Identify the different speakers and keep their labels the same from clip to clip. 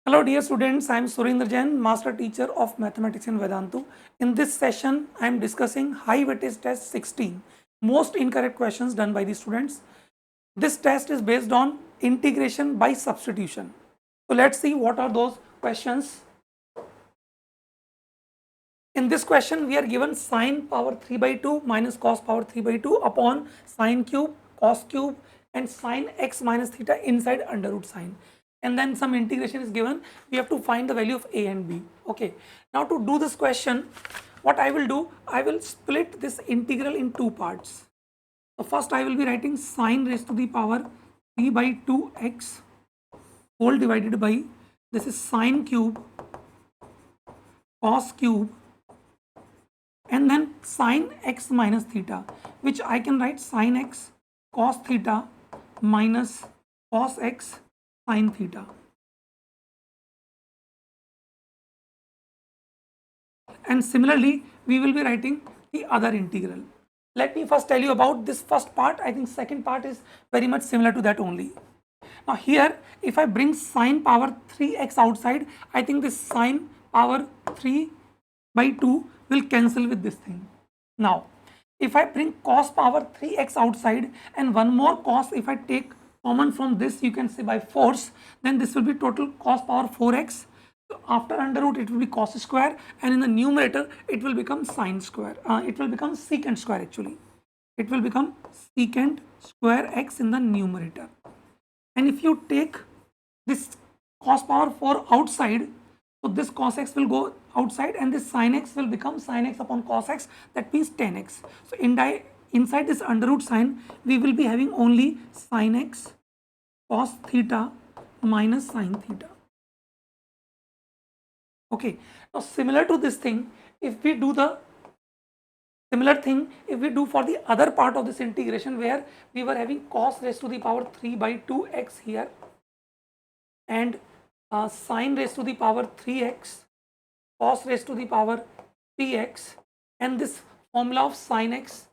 Speaker 1: Hello dear students, I am Surendra Jain, Master Teacher of Mathematics in Vedantu. In this session, I am discussing High Weightage Test 16, most incorrect questions done by the students. This test is based on integration by substitution. So let's see what are those questions. In this question, we are given sine power 3 by 2 minus cos power 3 by 2 upon sine cube, cos cube and sine x minus theta inside under root sine. And then some integration is given. We have to find the value of a and b. Okay. Now to do this question, what I will do, I will split this integral in two parts. So first I will be writing sine raised to the power 3 by 2x whole divided by, this is sine cube, cos cube and then sine x minus theta, which I can write sine x cos theta minus cos x sine theta. And similarly, we will be writing the other integral. Let me first tell you about this first part. I think second part is very much similar to that only. Now here, if I bring sine power 3x outside, I think this sine power 3 by 2 will cancel with this thing. Now, if I bring cos power 3x outside and one more cos, if I take common from this, you can say by force, then this will be total cos power 4x. So after under root, it will be cos square, and in the numerator, it will become sine square. It will become secant square actually. It will become secant square x in the numerator. And if you take this cos power 4 outside, so this cos x will go outside and this sin x will become sin x upon cos x, that means tan x. So inside this under root sign, we will be having only sin x cos theta minus sin theta. Okay, now similar to this thing, if we do the similar thing, if we do for the other part of this integration where we were having cos raised to the power 3 by 2x here and sine raised to the power 3x, cos raised to the power 3x and this formula of sin x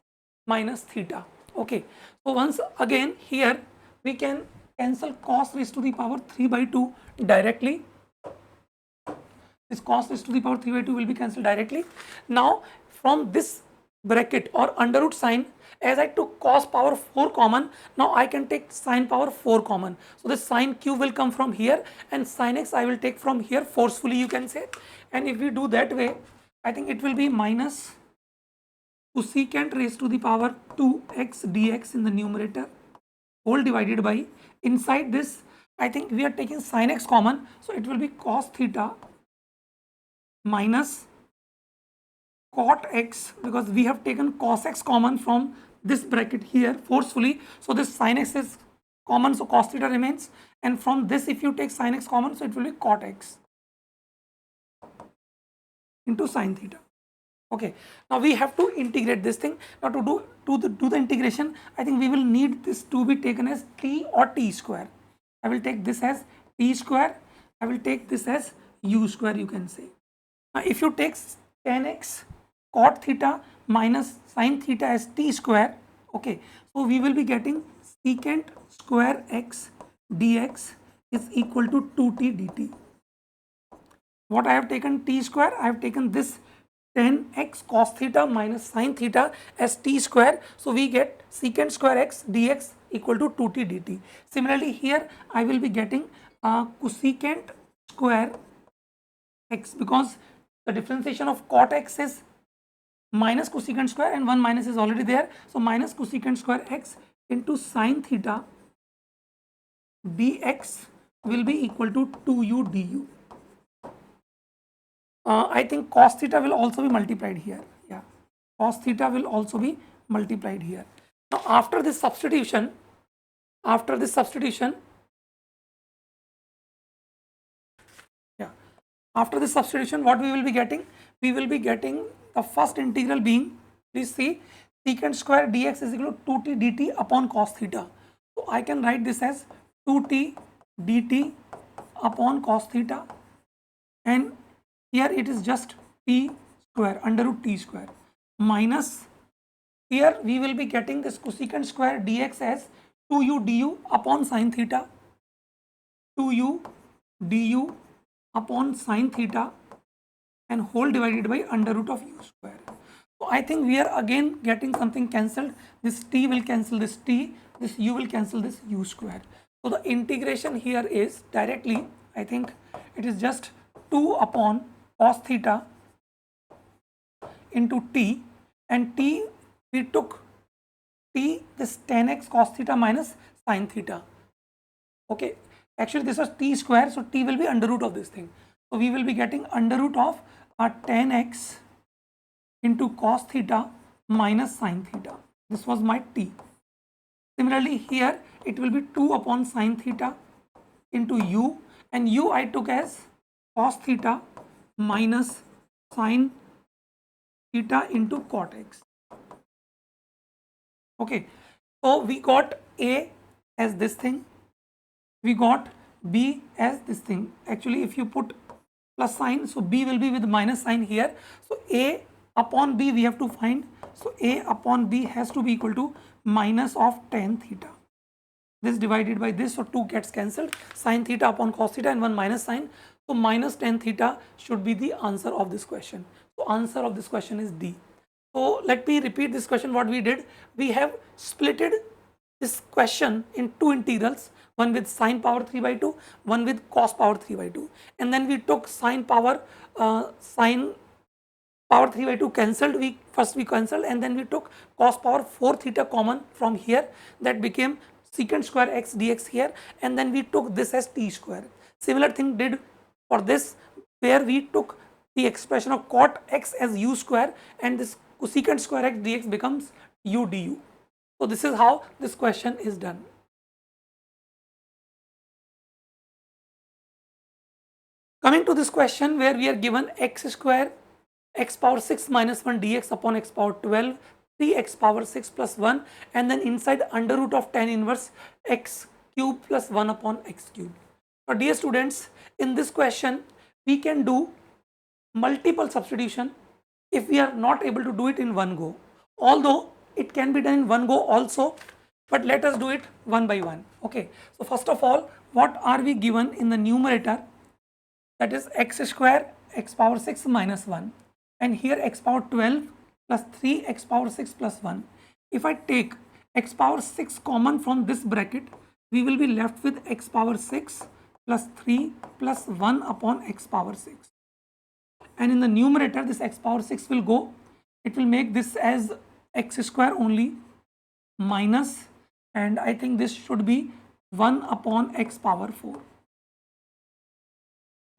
Speaker 1: minus theta. Okay, so once again here we can cancel cos raised to the power 3 by 2 directly. This cos raised to the power 3 by 2 will be cancelled directly. Now from this bracket or under root sign, as I took cos power 4 common, now I can take sin power 4 common. So the sin cube will come from here and sin x I will take from here forcefully, you can say. And if we do that way, I think it will be minus cosecant raised to the power 2x dx in the numerator whole divided by, inside this I think we are taking sin x common, so it will be cos theta minus cot x, because we have taken cos x common from this bracket here forcefully, so this sin x is common, so cos theta remains, and from this if you take sin x common, so it will be cot x into sin theta. Okay, now we have to integrate this thing. Now to do the integration, I think we will need this to be taken as t or t square. I will take this as t square, I will take this as u square, you can say. Now if you take tan x cot theta minus sin theta as t square, okay, so we will be getting secant square x dx is equal to 2t dt. What I have taken t square, I have taken this tan x cos theta minus sin theta as t square, so we get secant square x dx equal to 2t dt. Similarly here I will be getting cosecant square x, because the differentiation of cot x is minus cosecant square and one minus is already there, so minus cosecant square x into sin theta dx will be equal to 2u du. I think cos theta will also be multiplied here. Yeah, cos theta will also be multiplied here. Now after this substitution, yeah, after this substitution, what we will be getting? We will be getting the first integral being, please see, secant square dx is equal to 2t dt upon cos theta. So I can write this as 2t dt upon cos theta, and here it is just t square under root t square minus, here we will be getting this cosecant square dx as 2u du upon sin theta, 2u du upon sine theta and whole divided by under root of u square. So I think we are again getting something cancelled. This t will cancel this t, this u will cancel this u square. So the integration here is directly, I think it is just 2 upon cos theta into t, and t we took t this tan x cos theta minus sine theta. Okay, actually this was t square, so t will be under root of this thing. So we will be getting under root of tan x into cos theta minus sine theta. This was my t. Similarly here it will be 2 upon sine theta into u, and u I took as cos theta minus sine theta into cot x. Okay, so we got a as this thing, we got b as this thing. Actually if you put plus sign, so b will be with minus sign here. So a upon b we have to find. So a upon b has to be equal to minus of tan theta. This divided by this, so 2 gets cancelled. Sin theta upon cos theta and 1 minus sin. So minus tan theta should be the answer of this question. So answer of this question is D. So let me repeat this question. What we did, we have splitted this question in two integrals, one with sine power 3 by 2, one with cos power 3 by 2, and then we took sine power 3 by 2 cancelled, we cancelled, and then we took cos power 4 theta common from here, that became secant square x dx here, and then we took this as t square. Similar thing did for this, where we took the expression of cot x as u square, and this secant square x dx becomes u du. So this is how this question is done. Coming to this question where we are given x square x power 6 minus 1 dx upon x power 12, 3x power 6 plus 1, and then inside under root of tan inverse x cube plus 1 upon x cube. Now dear students, in this question we can do multiple substitution if we are not able to do it in one go, although it can be done in one go also, but let us do it one by one. Okay, so first of all, what are we given in the numerator? That is x square x power 6 minus 1, and here x power 12 plus 3 x power 6 plus 1. If I take x power 6 common from this bracket, we will be left with x power 6 plus 3 plus 1 upon x power 6. And in the numerator, this x power 6 will go. It will make this as x square only minus, and I think this should be 1 upon x power 4.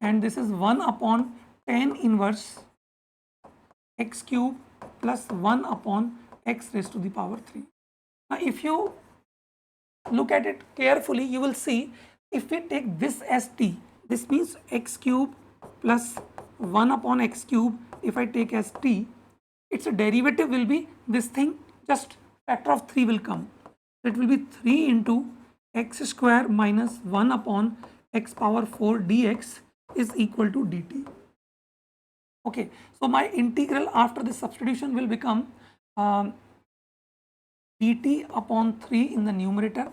Speaker 1: And this is 1 upon tan inverse x cube plus 1 upon x raised to the power 3. Now if you look at it carefully, you will see if we take this as t, this means x cube plus 1 upon x cube. If I take as t, its derivative will be this thing, just factor of 3 will come. It will be 3 into x square minus 1 upon x power 4 dx is equal to dt. Okay, so my integral after this substitution will become dt upon 3 in the numerator.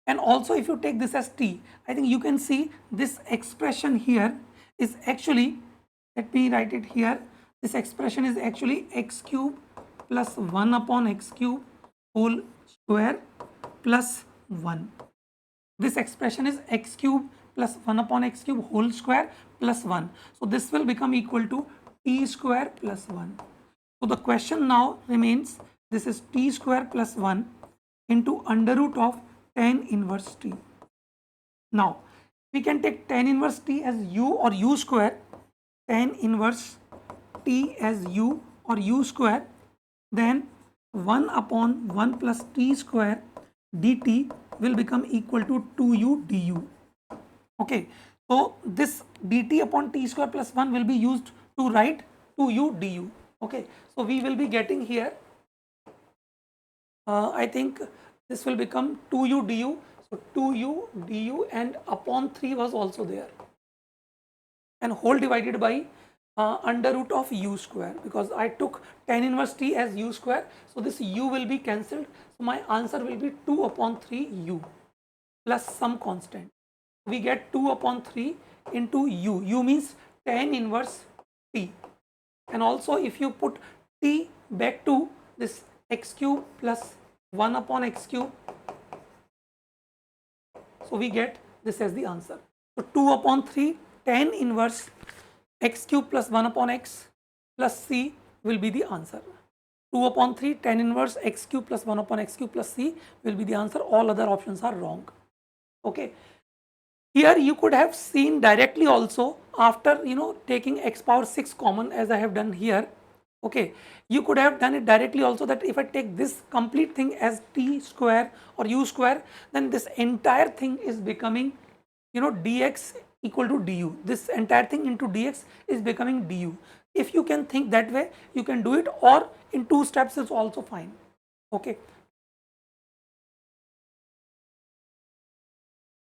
Speaker 1: And also if you take this as t, I think you can see this expression here is actually, let me write it here, this expression is actually x cube plus 1 upon x cube whole square plus 1. This expression is x cube plus 1 upon x cube whole square plus 1. So this will become equal to t square plus 1. So the question now remains, this is t square plus 1 into under root of tan inverse t. Now we can take tan inverse t as u or u square, tan inverse t as u or u square, then 1 upon 1 plus t square dt will become equal to 2u du. Okay, so this dt upon t square plus 1 will be used to write 2u du. Okay, so we will be getting here, I think this will become 2u du. So 2u du and upon 3 was also there, and whole divided by under root of u square, because I took tan inverse t as u square, so this u will be cancelled. So my answer will be 2 upon 3 u plus some constant. We get 2 upon 3 into u. U means tan inverse t. And also if you put t back to this x cube plus 1 upon x cube, so we get this as the answer. So 2 upon 3 tan inverse x cube plus 1 upon x plus c will be the answer. 2 upon 3 tan inverse x cube plus 1 upon x cube plus c will be the answer. All other options are wrong. Okay. Here you could have seen directly also after taking x power 6 common, as I have done here. Okay, you could have done it directly also, that if I take this complete thing as t square or u square, then this entire thing is becoming dx equal to du. This entire thing into dx is becoming du. If you can think that way, you can do it, or in 2 steps is also fine. Okay.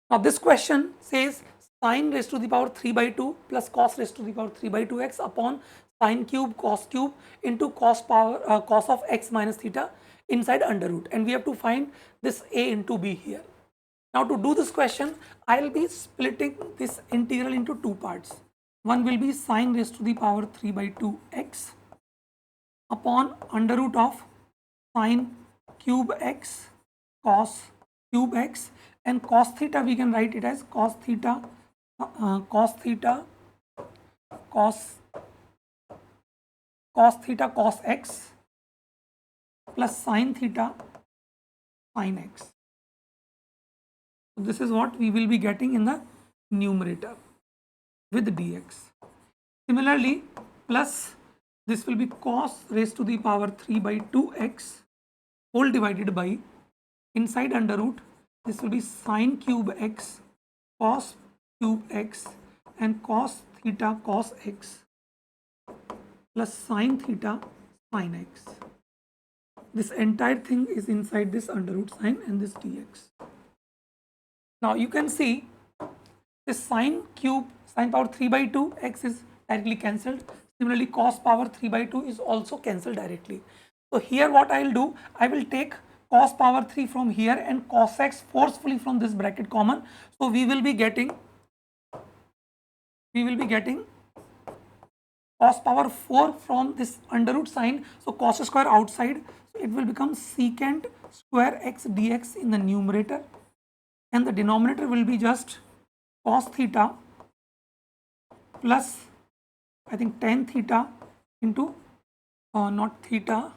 Speaker 1: Now this question says sine raised to the power 3 by 2 plus cos raised to the power 3 by 2x upon sine cube cos cube into cos of x minus theta inside under root, and we have to find this a into b here. Now to do this question, I will be splitting this integral into 2 parts. One will be sine raised to the power 3 by 2x upon under root of sine cube x cos cube x, and cos theta we can write it as cos theta cos x plus sin theta sin x. So this is what we will be getting in the numerator with dx. Similarly, plus this will be cos raised to the power 3 by 2x whole divided by inside under root, this will be sine cube x cos cube x and cos theta cos x plus sin theta sin x. This entire thing is inside this under root sign and this dx. Now you can see this sine power 3 by 2 x is directly cancelled. Similarly, cos power 3 by 2 is also cancelled directly. So here what I will do, I will take cos power 3 from here and cos x forcefully from this bracket common. So we will be getting cos power 4 from this under root sign. So cos square outside, so it will become secant square x dx in the numerator, and the denominator will be just cos theta plus I think tan theta into not theta,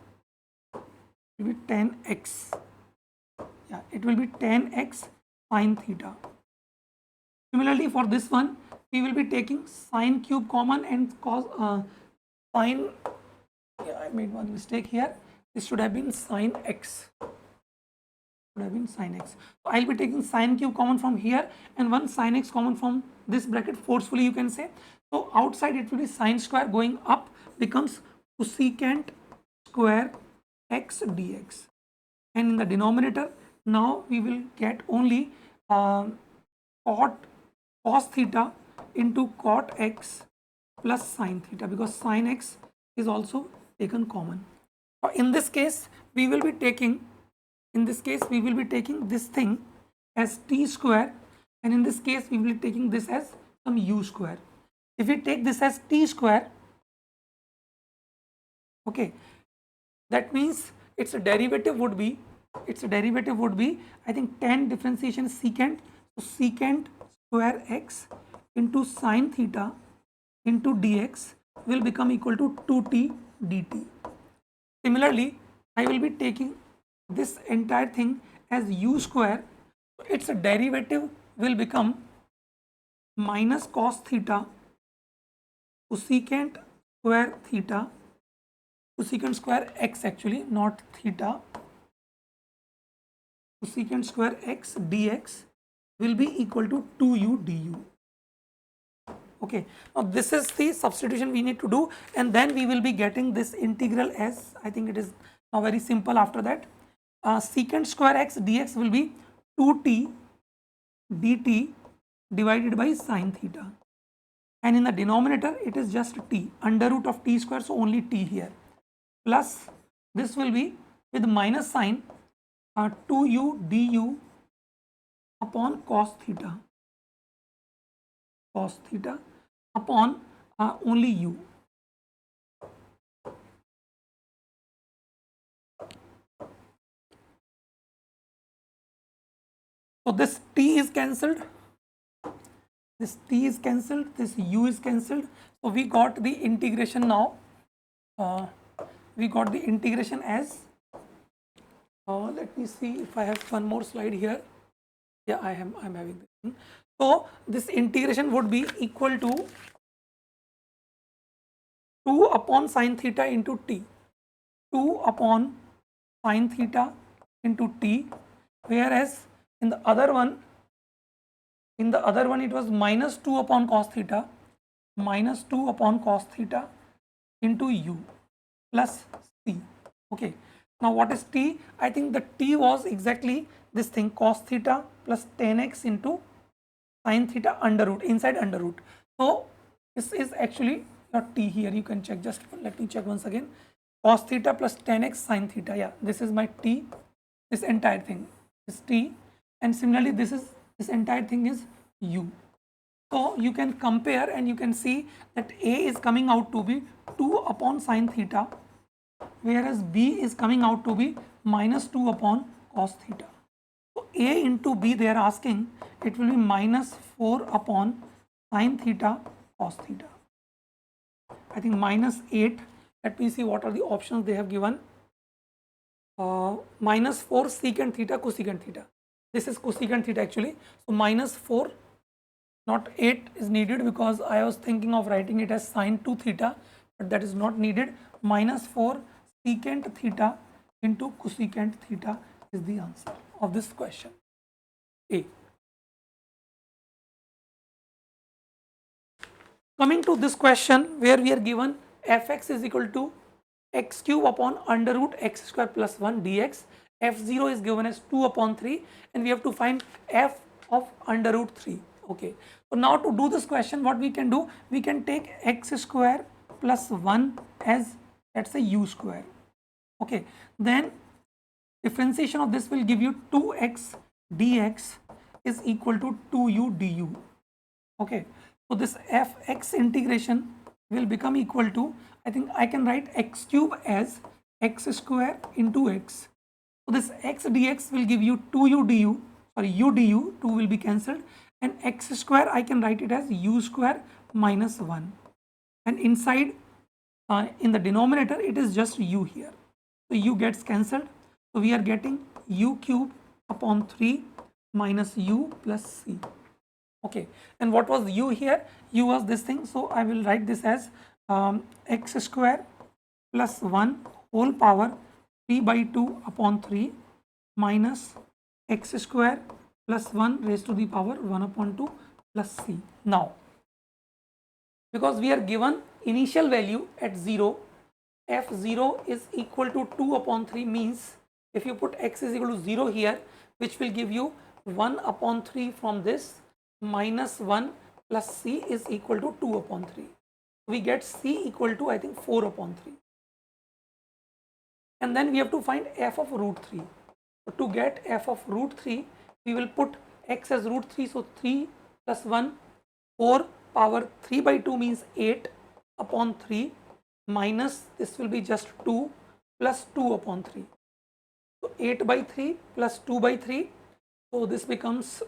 Speaker 1: it will be tan x. Yeah, it will be tan x sin theta. Similarly, for this one, we will be taking sine cube common and cos sine. Yeah, I made one mistake here. This should have been sine x. Should have been sine x. So I'll be taking sine cube common from here and one sine x common from this bracket forcefully, you can say. So outside it will be sine square going up becomes cosecant square x dx, and in the denominator now we will get only cos theta into cot x plus sin theta, because sin x is also taken common. In this case we will be taking this thing as t square, and in this case we will be taking this as some u square. If we take this as t square, okay, that means its derivative would be I think tan differentiation is secant, so secant square x into sin theta into dx will become equal to 2t dt. Similarly, I will be taking this entire thing as u square, so its derivative will become minus cos theta cosecant square theta, cosecant square x actually, not theta, cosecant square x dx will be equal to 2u du. Okay, now this is the substitution we need to do, and then we will be getting this integral as, I think it is now very simple after that. Secant square x dx will be 2t dt divided by sin theta, and in the denominator it is just t, under root of t square, so only t here, plus this will be with minus sign 2u du upon cos theta cos theta upon only u. So this t is cancelled, this t is cancelled, this u is cancelled. So we got the integration now. We got the integration as, let me see if I have one more slide here. Yeah, I'm having this one. So this integration would be equal to 2 upon sine theta into t. 2 upon sine theta into t, whereas in the other one it was minus 2 upon cos theta, minus 2 upon cos theta into u plus c. Okay, now what is t? I think the t was exactly this thing, cos theta plus tan x into sine theta under root, inside under root. So this is actually your t here. You can check, just let me check once again. Cos theta plus tan x sine theta, yeah, this is my t. This entire thing is t, and similarly this entire thing is u. So you can compare and you can see that a is coming out to be 2 upon sine theta, whereas b is coming out to be minus 2 upon cos theta. So a into b they are asking, it will be minus 4 upon sine theta cos theta. I think minus 8. Let me see what are the options they have given. Minus 4 secant theta cosecant theta. This is cosecant theta actually. So minus 4, not 8 is needed, because I was thinking of writing it as sine 2 theta, but that is not needed. Minus 4 secant theta into cosecant theta is the answer of this question A. Coming to this question where we are given fx is equal to x cube upon under root x square plus 1 dx. f0 is given as 2 upon 3 and we have to find f of under root 3. Okay. So now to do this question, what we can do, we can take x square plus 1 as, let's say, u square. Okay. Then differentiation of this will give you 2x dx is equal to 2u du. Okay. So this fx integration will become equal to, I think I can write x cube as x square into x. So this x dx will give you 2u du, sorry, u du, 2 will be cancelled, and x square I can write it as u square minus 1. And inside in the denominator it is just u here. So u gets cancelled. So we are getting u cube upon 3 minus u plus c. Okay, and what was u here? U was this thing, so I will write this as x square plus 1 whole power 3 by 2 upon 3 minus x square plus 1 raised to the power 1 upon 2 plus c. Now, because we are given initial value at 0, f0 is equal to 2 upon 3 means if you put x is equal to 0 here, which will give you 1 upon 3 from this, minus 1 plus c is equal to 2 upon 3. We get c equal to, I think, 4 upon 3. And then we have to find f of root 3. So to get f of root 3, we will put x as root 3. So 3 plus 1, 4 power 3 by 2 means 8 upon 3 minus this will be just 2 plus 2 upon 3. So 8 by 3 plus 2 by 3. So this becomes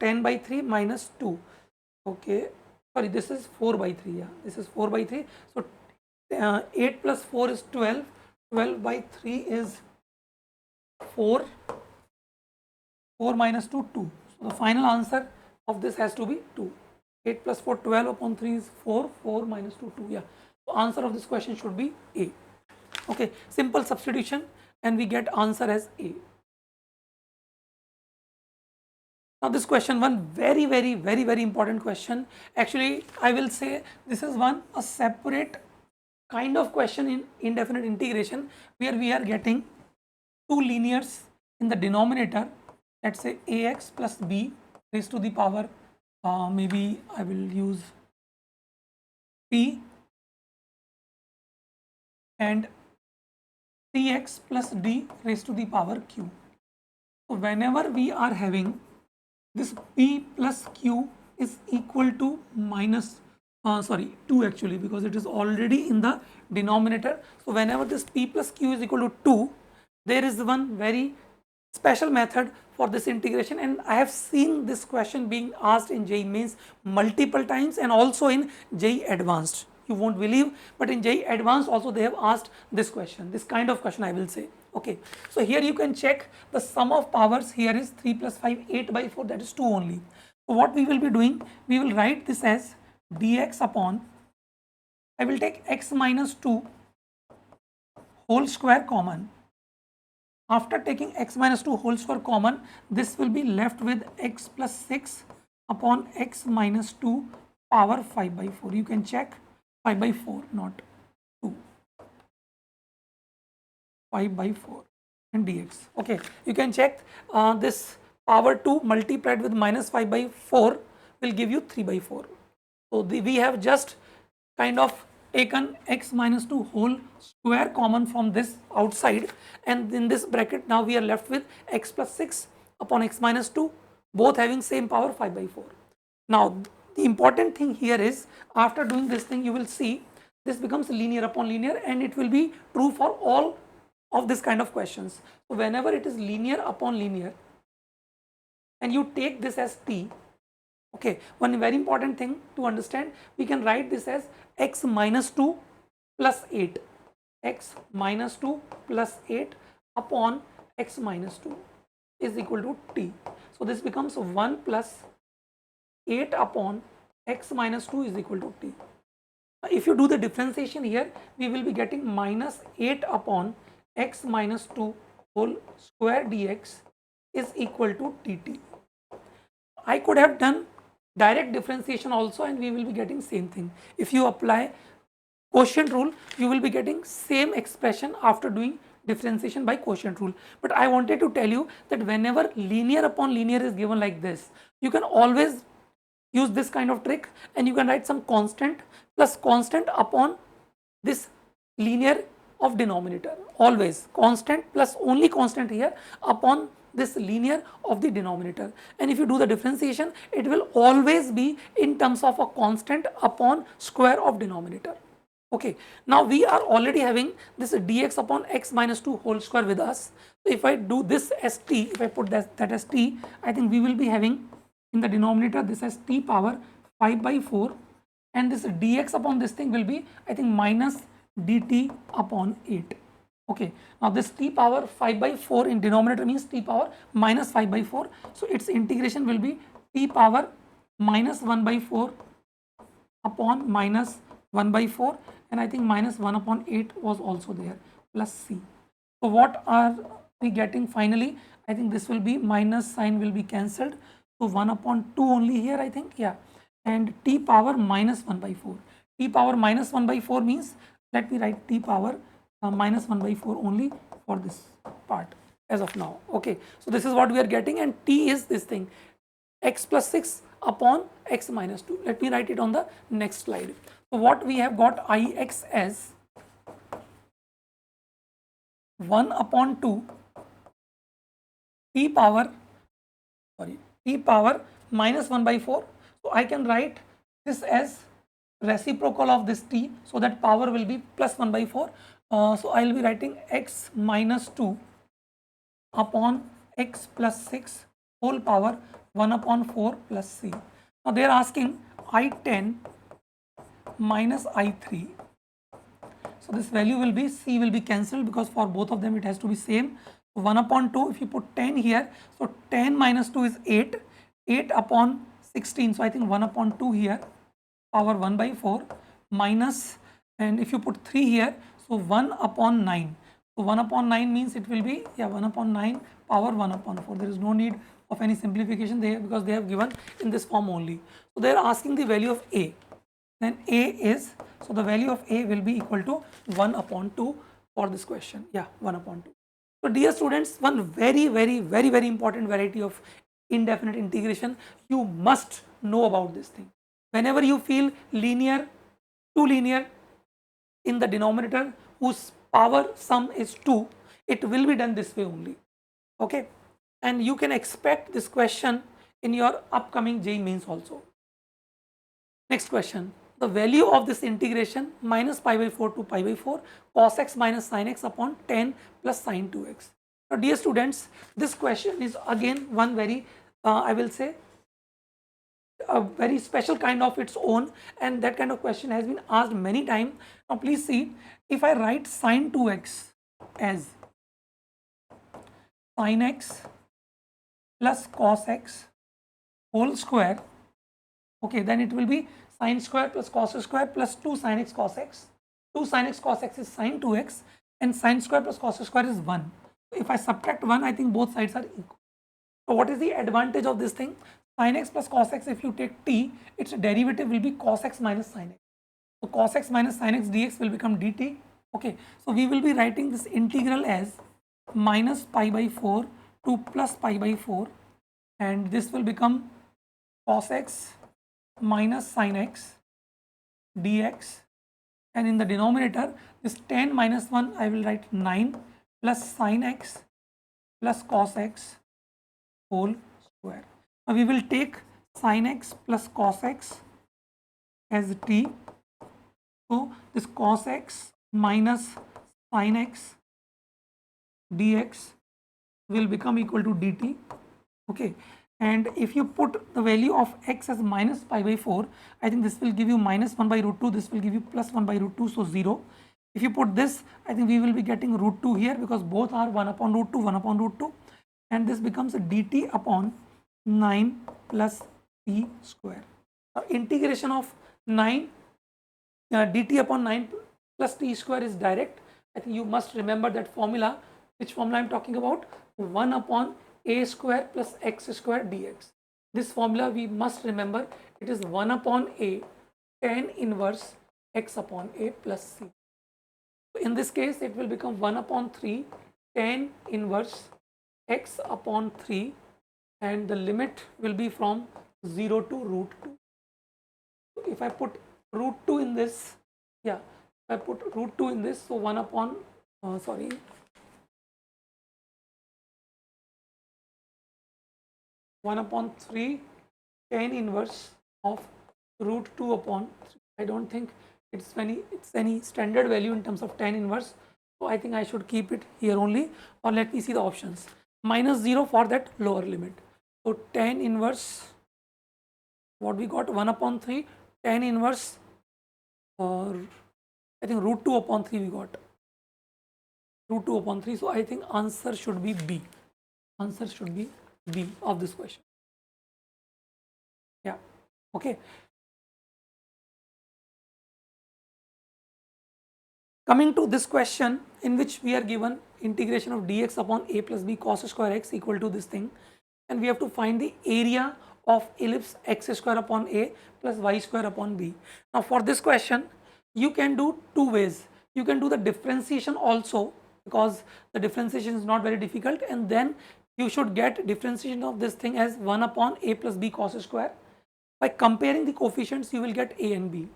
Speaker 1: 10 by 3 minus 2. Okay, sorry, this is 4 by 3. Yeah, this is 4 by 3. So 8 plus 4 is 12. 12 by 3 is 4. 4 minus 2, 2. So the final answer of this has to be 2. 8 plus 4, 12 upon 3 is 4. 4 minus 2, 2. Yeah. So answer of this question should be A. Okay, simple substitution and we get answer as A. Now this question, one very important question. Actually, I will say this is a separate kind of question in indefinite integration where we are getting two linears in the denominator. Let's say ax plus b raised to the power, maybe I will use p, and cx plus d raised to the power q. So whenever we are having this p plus q is equal to minus 2 actually, because it is already in the denominator. So whenever this p plus q is equal to 2, there is one very special method for this integration, and I have seen this question being asked in JEE Mains multiple times and also in JEE Advanced. You won't believe, but in JEE Advanced also they have asked this question, this kind of question I will say. Okay, so here you can check the sum of powers. Here is 3 plus 5, 8 by 4, that is 2 only. So what we will be doing, we will write this as dx upon, I will take x minus 2 whole square common. After taking x minus 2 whole square common, this will be left with x plus 6 upon x minus 2 power 5 by 4. You can check 5 by 4, not 2. 5 by 4 and dx. Okay, you can check this power 2 multiplied with minus 5 by 4 will give you 3 by 4. So we have just kind of taken x minus 2 whole square common from this outside, and in this bracket now we are left with x plus 6 upon x minus 2, both having same power 5 by 4. Now the important thing here is, after doing this thing you will see this becomes linear upon linear, and it will be true for all of this kind of questions. So whenever it is linear upon linear and you take this as t, okay, one very important thing to understand, we can write this as x minus 2 plus 8, x minus 2 plus 8 upon x minus 2 is equal to t. So this becomes 1 plus 8 upon x minus 2 is equal to t. If you do the differentiation here, we will be getting minus 8 upon x minus 2 whole square dx is equal to dt. I could have done direct differentiation also and we will be getting same thing. If you apply quotient rule, you will be getting same expression after doing differentiation by quotient rule. But I wanted to tell you that whenever linear upon linear is given like this, you can always use this kind of trick and you can write some constant plus constant upon this linear of denominator. Always constant plus only constant here upon this linear of the denominator, and if you do the differentiation, it will always be in terms of a constant upon square of denominator. Okay, now we are already having this dx upon x minus 2 whole square with us. So if I do this as t, if I put that as t, I think we will be having in the denominator this as t power 5 by 4, and this dx upon this thing will be, I think, minus dt upon 8. Okay, now this t power 5 by 4 in denominator means t power minus 5 by 4. So its integration will be t power minus 1 by 4 upon minus 1 by 4, and I think minus 1 upon 8 was also there, plus c. So what are we getting finally? I think this will be minus sign will be cancelled. So 1 upon 2 only here, I think, yeah, and t power minus 1 by 4. T power minus 1 by 4 means, let me write t power minus 1 by 4 only for this part as of now. Okay, so this is what we are getting, and t is this thing, x plus 6 upon x minus 2. Let me write it on the next slide. So what we have got, ix as 1 upon 2 t power minus 1 by 4. So I can write this as reciprocal of this t, so that power will be plus 1 by 4. So I will be writing x minus 2 upon x plus 6 whole power 1 upon 4 plus c. Now they are asking I10 minus I3. So this value will be, c will be cancelled because for both of them it has to be same. So 1 upon 2, if you put 10 here, so 10 minus 2 is 8, 8 upon 16. So I think 1 upon 2 here, power 1 by 4 minus, and if you put 3 here, so 1 upon 9. So 1 upon 9 means it will be, yeah, 1 upon 9 power 1 upon 4. There is no need of any simplification there because they have given in this form only. So they are asking the value of a. Then a is, so the value of a will be equal to 1 upon 2 for this question. Yeah, 1 upon 2. So dear students, one very important variety of indefinite integration you must know about this thing. Whenever you feel linear, too linear in the denominator whose power sum is 2, it will be done this way only. Okay, and you can expect this question in your upcoming JEE Mains also. Next question. The value of this integration minus pi by 4 to pi by 4 cos x minus sin x upon 10 plus sin 2x. Now dear students, this question is again one very I will say a very special kind of its own, and that kind of question has been asked many times. Now please see, if I write sin 2x as sin x plus cos x whole square, okay, then it will be sin square plus cos square plus 2 sin x cos x. 2 sin x cos x is sin 2x and sin square plus cos square is 1. So if I subtract 1, I think both sides are equal. So what is the advantage of this thing? Sin x plus cos x, if you take t, its derivative will be cos x minus sin x. So cos x minus sin x dx will become dt. Okay, so we will be writing this integral as minus pi by 4 to plus pi by 4, and this will become cos x minus sin x dx, and in the denominator this 10 minus 1 I will write 9 plus sin x plus cos x whole square. Now we will take sin x plus cos x as t. So this cos x minus sin x dx will become equal to dt. Okay, and if you put the value of x as minus pi by 4, I think this will give you minus 1 by root 2, this will give you plus 1 by root 2, so 0. If you put this, I think we will be getting root 2 here because both are 1 upon root 2, 1 upon root 2, and this becomes a dt upon 9 plus t square. Integration of 9 dt upon 9 plus t square is direct. I think you must remember that formula. Which formula I am talking about? 1 upon a square plus x square dx. This formula we must remember. It is 1 upon a tan inverse x upon a plus c. So in this case, it will become 1 upon 3 tan inverse x upon 3, and the limit will be from 0 to root 2. So if I put root 2 in this, yeah, if I put root 2 in this, so 1 upon, 1 upon 3 tan inverse of root 2 upon 3. I don't think it's any standard value in terms of tan inverse. So I think I should keep it here only, or let me see the options. Minus 0 for that lower limit. So tan inverse, what we got, 1 upon 3 tan inverse, or I think root 2 upon 3 we got. Root 2 upon 3. So I think answer should be B. Answer should be B of this question. Yeah. Okay. Coming to this question, in which we are given integration of dx upon a plus b cos square x equal to this thing, and we have to find the area of ellipse x square upon a plus y square upon b. Now for this question, you can do two ways. You can do the differentiation also, because the differentiation is not very difficult, and then you should get differentiation of this thing as 1 upon a plus b cos square. By comparing the coefficients, you will get a and b.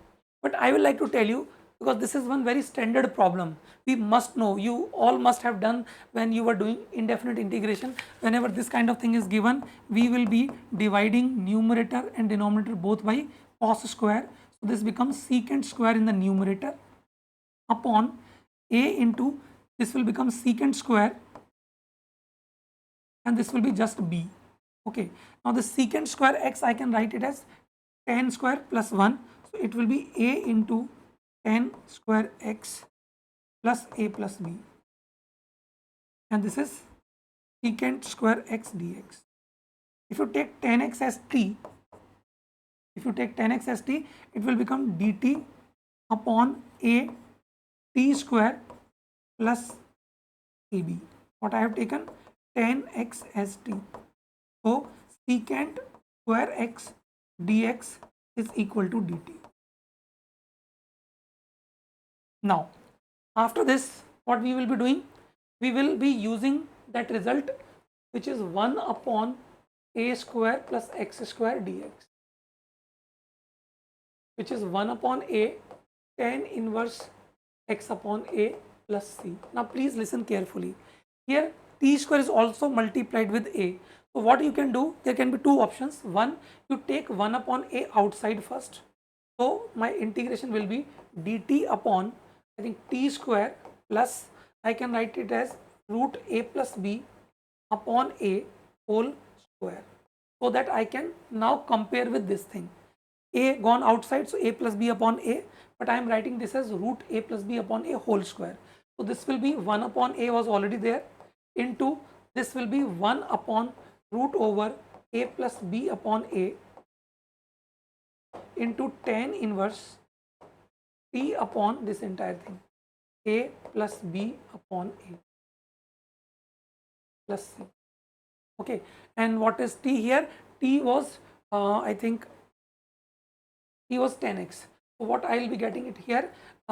Speaker 1: But I will like to tell you, because this is one very standard problem, we must know, you all must have done when you were doing indefinite integration. Whenever this kind of thing is given, we will be dividing numerator and denominator both by cos square. So this becomes secant square in the numerator upon a into, this will become secant square, and this will be just b. Okay, now the secant square x, I can write it as tan square plus 1. So it will be a into tan square x plus a plus b, and this is secant square x dx. If you take tan x as t, it will become dt upon a t square plus ab. What I have taken? Tan x as t. So secant square x dx is equal to dt. Now, after this, what we will be doing? We will be using that result, which is 1 upon a square plus x square dx, which is 1 upon a tan inverse x upon a plus c. Now, please listen carefully. Here, t square is also multiplied with a. So, what you can do, there can be two options. One, you take 1 upon a outside first. So my integration will be dt upon, I think, t square plus, I can write it as root a plus b upon a whole square, so that I can now compare with this thing. A gone outside, so a plus b upon a, but I am writing this as root a plus b upon a whole square. So this will be 1 upon a was already there, into this will be 1 upon root over a plus b upon a into tan inverse t upon this entire thing, a plus b upon a plus c. Okay, and what is t here? T was I think t was 10x. So what I will be getting it here,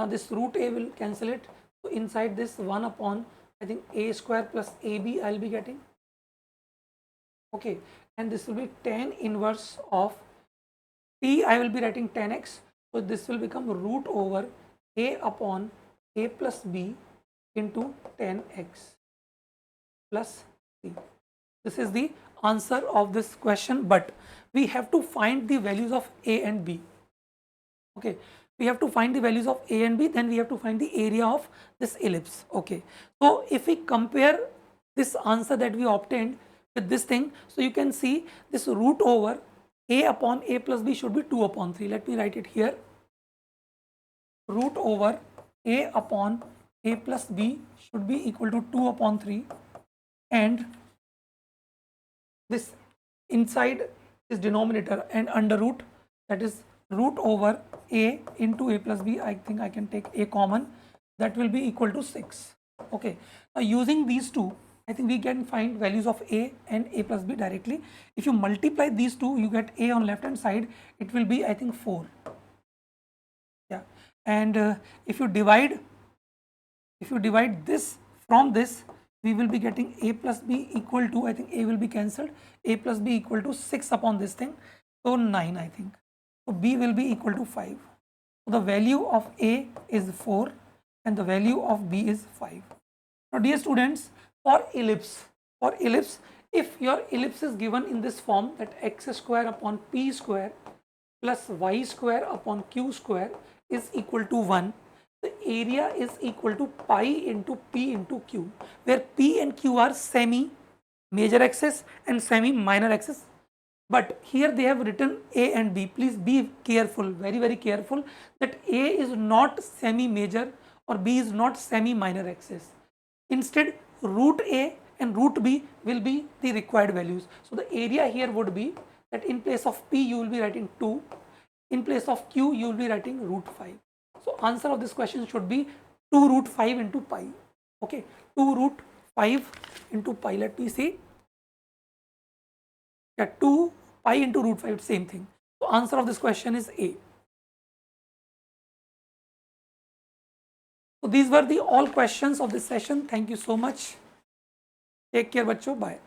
Speaker 1: this root a will cancel it. So inside this 1 upon, I think, a square plus ab I will be getting. Okay, and this will be tan inverse of t, I will be writing 10x. So this will become root over a upon a plus b into 10x plus c. This is the answer of this question, but we have to find the values of a and b. Okay, we have to find the values of a and b, then we have to find the area of this ellipse. Okay, so if we compare this answer that we obtained with this thing, so you can see this root over a upon a plus b should be 2 upon 3. Let me write it here. Root over a upon a plus b should be equal to 2 upon 3, and this inside is denominator and under root, that is root over a into a plus b. I think I can take a common, that will be equal to 6. Okay, now using these two, I think we can find values of a and a plus b directly. If you multiply these two, you get a on left hand side, it will be, I think, 4. Yeah, and if you divide this from this, we will be getting a plus b equal to, I think a will be cancelled, a plus b equal to 6 upon this thing, so 9, I think. So b will be equal to 5. So the value of a is 4 and the value of b is 5. Now dear students, for ellipse, if your ellipse is given in this form, that x square upon p square plus y square upon q square is equal to 1, the area is equal to pi into p into q, where p and q are semi major axis and semi minor axis. But here they have written a and b. Please be careful, very careful, that a is not semi major or b is not semi minor axis. Instead, root a and root b will be the required values. So the area here would be that in place of p you will be writing 2, in place of q you will be writing root 5. So answer of this question should be 2 root 5 into pi. Okay, 2 root 5 into pi. Let me see. Yeah, 2 pi into root 5, same thing. So answer of this question is A. So these were the all questions of this session. Thank you so much. Take care, bachcho. Bye.